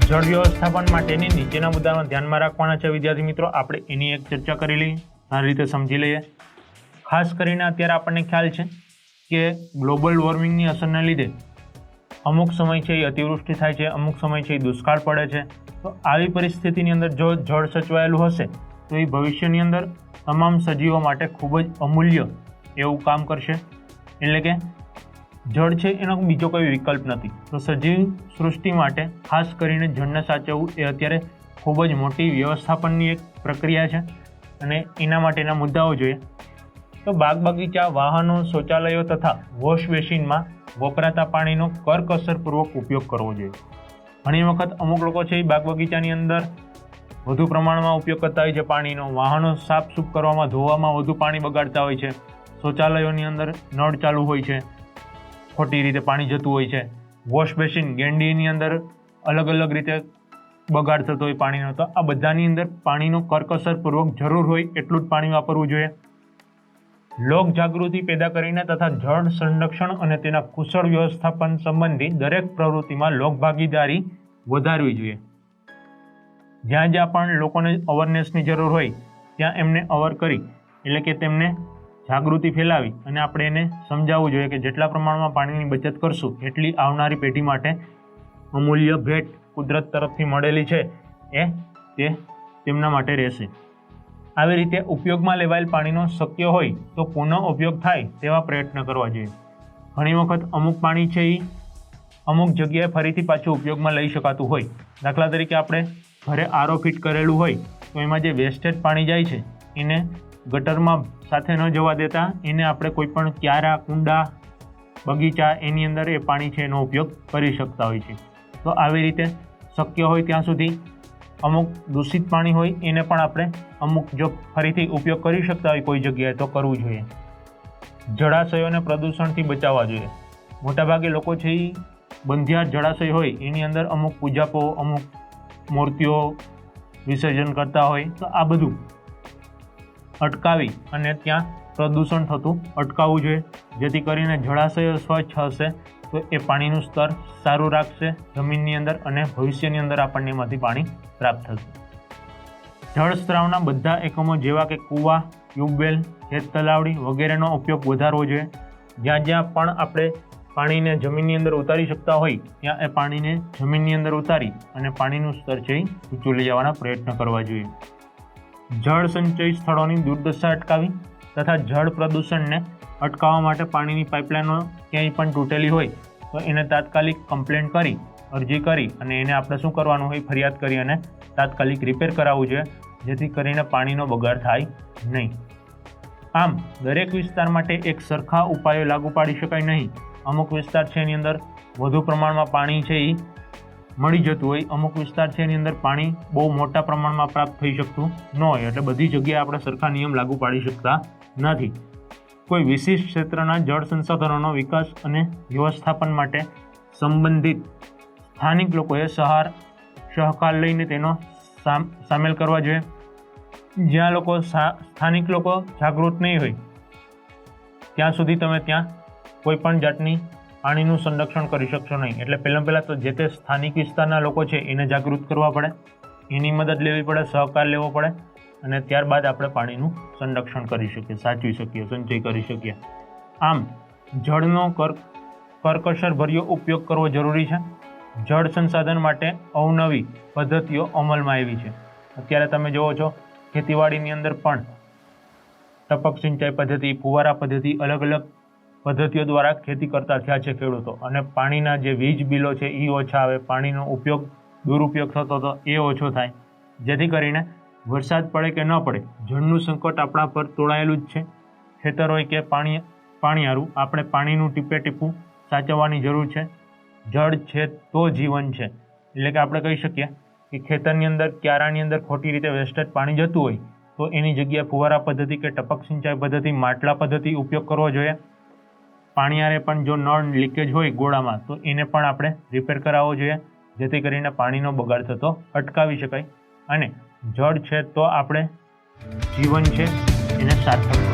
જળ વ્યવસ્થાપન માટેની નીચેના મુદ્દાનો ધ્યાનમાં રાખવાના છે વિદ્યાર્થી મિત્રો. આપણે એની એક ચર્ચા કરી લઈએ, સારી રીતે સમજી લઈએ. ખાસ કરીને અત્યારે આપણને ખ્યાલ છે કે ગ્લોબલ વોર્મિંગની અસરને લીધે અમુક સમય છે એ અતિવૃષ્ટિ થાય છે, અમુક સમય છે એ દુષ્કાળ પડે છે. તો આવી પરિસ્થિતિની અંદર જો જળ સચવાયેલું હશે તો એ ભવિષ્યની અંદર તમામ સજીવો માટે ખૂબ જ અમૂલ્ય એવું કામ કરશે. એટલે કે જળ છે એનો બીજો કોઈ વિકલ્પ નથી. તો સજીવ સૃષ્ટિ માટે ખાસ કરીને જળને સાચવવું એ અત્યારે ખૂબ જ મોટી વ્યવસ્થાપનની એક પ્રક્રિયા છે અને એના માટેના મુદ્દાઓ જોઈએ તો બાગ બગીચા, વાહનો, શૌચાલયો તથા વોશ બેસિનમાં વપરાતા પાણીનો કરકસરપૂર્વક ઉપયોગ કરવો જોઈએ. ઘણી વખત અમુક લોકો છે એ બાગ બગીચાની અંદર વધુ પ્રમાણમાં ઉપયોગ કરતા હોય છે પાણીનો, વાહનો સાફસૂફ કરવામાં, ધોવામાં વધુ પાણી બગાડતા હોય છે, શૌચાલયોની અંદર નળ ચાલુ હોય છે, ખોટી રીતે પાણી જતું હોય છે, વોશ બેસિન ગેંડીની અંદર અલગ અલગ રીતે બગાડ થતો હોય પાણીનો. તો આ બધાની અંદર પાણીનો કરકસરપૂર્વક જરૂર હોય એટલું જ પાણી વાપરવું જોઈએ. લોક જાગૃતિ પેદા કરીને તથા જળ સંરક્ષણ અને તેના કુશળ વ્યવસ્થાપન સંબંધી દરેક પ્રવૃત્તિમાં લોકભાગીદારી વધારવી જોઈએ. જ્યાં જ્યાં પણ લોકોને અવેરનેસની જરૂર હોય ત્યાં એમને અવર કરી એટલે કે તેમને જાગૃતિ ફેલાવી અને આપણે એને સમજાવવું જોઈએ કે જેટલા પ્રમાણમાં પાણીની બચત કરશું એટલી આવનારી પેઢી માટે અમૂલ્ય ભેટ કુદરત તરફથી મળેલી છે તે તેમના માટે રહેશે. આવી રીતે ઉપયોગમાં લેવાયેલ પાણીનો શક્ય હોય તો પુનઃ ઉપયોગ થાય તેવા પ્રયત્ન કરવા જોઈએ. ઘણી વખત અમુક પાણી છે એ અમુક જગ્યાએ ફરીથી પાછું ઉપયોગમાં લઈ શકાતું હોય. દાખલા તરીકે આપણે ઘરે આરો ફિટ કરેલું હોય તો એમાં જે વેસ્ટેજ પાણી જાય છે એને ગટરમાં સાથે ન જવા દેતા એને આપણે કોઈ પણ ક્યારા, કુંડા, બગીચા એની અંદર એ પાણી છે એનો ઉપયોગ કરી શકતા હોય છે. તો આવી રીતે શક્ય હોય ત્યાં સુધી અમુક દૂષિત પાણી હોય એને પણ આપણે અમુક જો ફરીથી ઉપયોગ કરી શકતા હોય કોઈ જગ્યાએ તો કરવું જોઈએ. જળાશયોને પ્રદૂષણથી બચાવવા જોઈએ. મોટાભાગે લોકો છે એ બંધિયાર જળાશય હોય એની અંદર અમુક પૂજાપો, અમુક મૂર્તિઓ વિસર્જન કરતા હોય તો આ બધું અટકાવી અને ત્યાં પ્રદૂષણ થતું અટકાવવું જોઈએ. જેથી કરીને જળાશયો સ્વચ્છ હશે તો એ પાણીનું સ્તર સારું રાખશે જમીનની અંદર અને ભવિષ્યની અંદર આપણને એમાંથી પાણી પ્રાપ્ત થશે. જળ સ્ત્રાવના બધા એકમો જેવા કે કૂવા, ટ્યુબવેલ, ખેત તલાવડી વગેરેનો ઉપયોગ વધારવો જોઈએ. જ્યાં જ્યાં પણ આપણે પાણીને જમીનની અંદર ઉતારી શકતા હોય ત્યાં એ પાણીને જમીનની અંદર ઉતારી અને પાણીનું સ્તર છે ઊંચું લઈ જવાના પ્રયત્ન કરવા જોઈએ. જળ સંચય સ્થળોની દુર્દશા અટકાવી તથા જળ પ્રદૂષણને અટકાવવા માટે પાણીની પાઇપલાઇનો ક્યાંય પણ તૂટેલી હોય તો એને તાત્કાલિક કમ્પ્લેન્ટ કરી, અરજી કરી અને એને આપણે શું કરવાનું હોય, ફરિયાદ કરી અને તાત્કાલિક રિપેર કરાવવું જોઈએ જેથી કરીને પાણીનો બગાડ થાય નહીં. આમ દરેક વિસ્તાર માટે એક સરખા ઉપાયો લાગુ પાડી શકાય નહીં. અમુક વિસ્તાર છે એની અંદર વધુ પ્રમાણમાં પાણી છે એ મળી જતું હોય, અમુક વિસ્તાર છે એની અંદર પાણી બહુ મોટા પ્રમાણમાં પ્રાપ્ત થઈ શકતું ન હોય. એટલે બધી જગ્યાએ આપણે સરખા નિયમ લાગુ પાડી શકતા નથી. કોઈ વિશિષ્ટ ક્ષેત્રના જળ સંસાધનોનો વિકાસ અને વ્યવસ્થાપન માટે સંબંધિત સ્થાનિક લોકોએ સહકાર લઈને તેનો સામેલ કરવા જોઈએ. જ્યાં સ્થાનિક લોકો જાગૃત નહીં હોય ત્યાં સુધી તમે ત્યાં કોઈ પણ જાતની પાણીનું સંરક્ષણ કરી શકશો નહીં. એટલે પહેલાં તો જે તે સ્થાનિક વિસ્તારના લોકો છે એને જાગૃત કરવા પડે, એની મદદ લેવી પડે, સહકાર લેવો પડે અને ત્યારબાદ આપણે પાણીનું સંરક્ષણ કરી શકીએ, સાચવી શકીએ, સંચય કરી શકીએ. આમ જળનો કરકસરભર્યો ઉપયોગ કરવો જરૂરી છે. જળ સંસાધન માટે અવનવી પદ્ધતિઓ અમલમાં આવી છે. અત્યારે તમે જુઓ છો ખેતીવાડીની અંદર પણ ટપક સિંચાઈ પદ્ધતિ, ફુવારા પદ્ધતિ, અલગ અલગ પદ્ધતિઓ દ્વારા ખેતી કરતા થયા છે ખેડૂતો અને પાણીના જે વીજ બિલો છે એ ઓછા આવે, પાણીનો દુરુપયોગ થતો હતો એ ઓછો થાય. જેથી કરીને વરસાદ પડે કે ન પડે જળનું સંકટ આપણા પર તોડાયેલું જ છે. ખેતર હોય કે પાણીયારું આપણે પાણીનું ટીપે ટીપું સાચવવાની જરૂર છે. જળ છે તો જીવન છે. એટલે કે આપણે કહી શકીએ કે ખેતરની અંદર, ક્યારાની અંદર ખોટી રીતે વેસ્ટેજ પાણી જતું હોય તો એની જગ્યાએ ફુવારા પદ્ધતિ કે ટપક સિંચાઈ પદ્ધતિ, માટલા પદ્ધતિ ઉપયોગ કરવો જોઈએ. પાણીયારે પણ જો નળ લીકેજ હોય ગોળામાં તો એને પણ આપણે રિપેર કરાવવો જોઈએ જેથી કરીને પાણીનો બગાડ થતો અટકાવી શકાય અને જળ છે તો આપણે જીવન છે એને સાર્થક